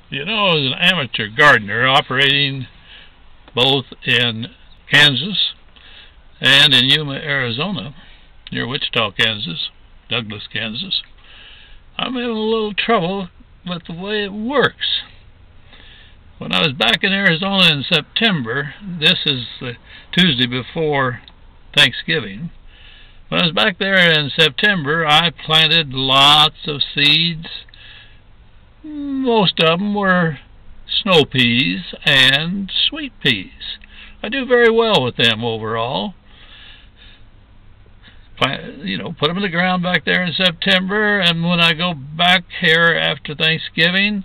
You know, as an amateur gardener operating both in Kansas and in Yuma, Arizona, near Wichita, Kansas, Douglas, Kansas, I'm having a little trouble with the way it works. When I was back in Arizona in September, this is the Tuesday before Thanksgiving, when I was back there in September, I planted lots of seeds. Most of them were snow peas and sweet peas. I do very well with them overall. Put them in the ground back there in September, and when I go back here after Thanksgiving,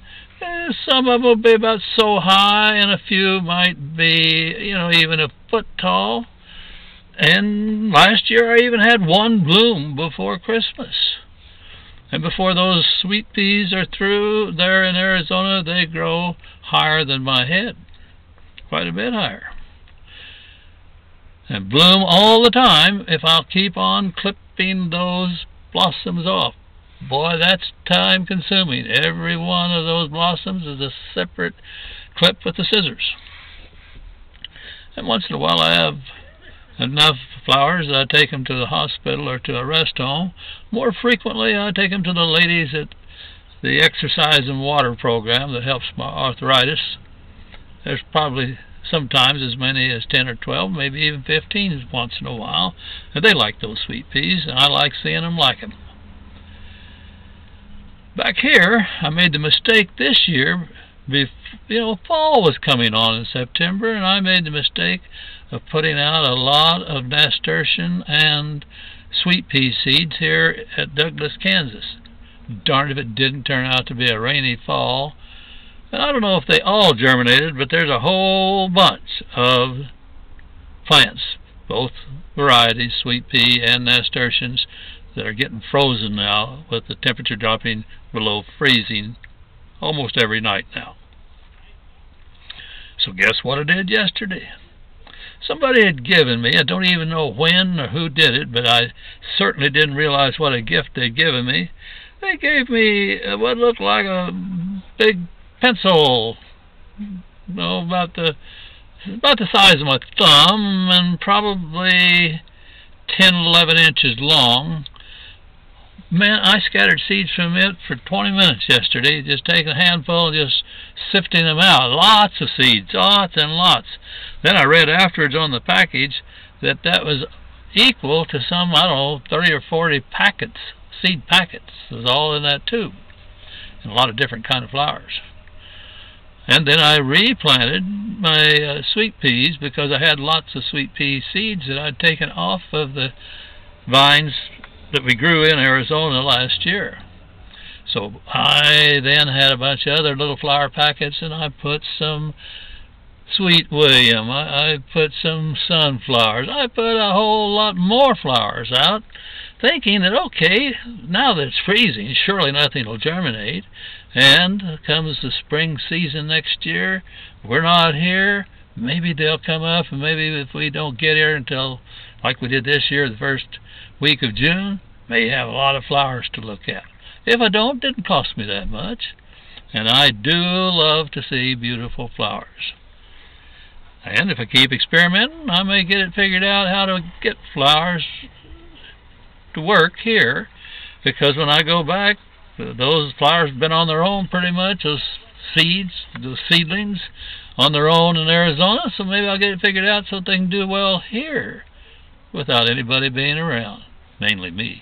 some of them will be about so high, and a few might be, even a foot tall. And last year I even had one bloom before Christmas. And before those sweet peas are through there in Arizona, they grow higher than my head. Quite a bit higher. And bloom all the time if I'll keep on clipping those blossoms off. Boy, that's time consuming. Every one of those blossoms is a separate clip with the scissors. And once in a while I have enough flowers that I take them to the hospital or to a rest home. More frequently I take them to the ladies at the exercise and water program that helps my arthritis. There's probably sometimes as many as 10 or 12, maybe even 15 once in a while. And they like those sweet peas, and I like seeing them like them. Back here, I made the mistake this year. Fall was coming on in September, and I made the mistake of putting out a lot of nasturtium and sweet pea seeds here at Douglas, Kansas. Darned if it didn't turn out to be a rainy fall. And I don't know if they all germinated, but there's a whole bunch of plants, both varieties, sweet pea and nasturtiums, that are getting frozen now with the temperature dropping below freezing almost every night now. So guess what I did yesterday? Somebody had given me, I don't even know when or who did it, but I certainly didn't realize what a gift they'd given me. They gave me what looked like a big pencil, about the size of my thumb and probably 10, 11 inches long. Man, I scattered seeds from it for 20 minutes yesterday, just taking a handful and just sifting them out. Lots of seeds, lots and lots. Then I read afterwards on the package that was equal to some, 30 or 40 packets, seed packets. It was all in that tube. And a lot of different kind of flowers. And then I replanted my sweet peas because I had lots of sweet pea seeds that I'd taken off of the vines that we grew in Arizona last year. So I then had a bunch of other little flower packets, and I put some Sweet William, I put some sunflowers, I put a whole lot more flowers out, thinking that, okay, now that it's freezing, surely nothing will germinate, and comes the spring season next year, we're not here, maybe they'll come up, and maybe if we don't get here until, like we did this year, the first week of June, may have a lot of flowers to look at. If I don't, it didn't cost me that much, and I do love to see beautiful flowers. And if I keep experimenting, I may get it figured out how to get flowers to work here, because when I go back, those flowers have been on their own pretty much, those seeds, those seedlings, on their own in Arizona, so maybe I'll get it figured out so they can do well here without anybody being around, mainly me.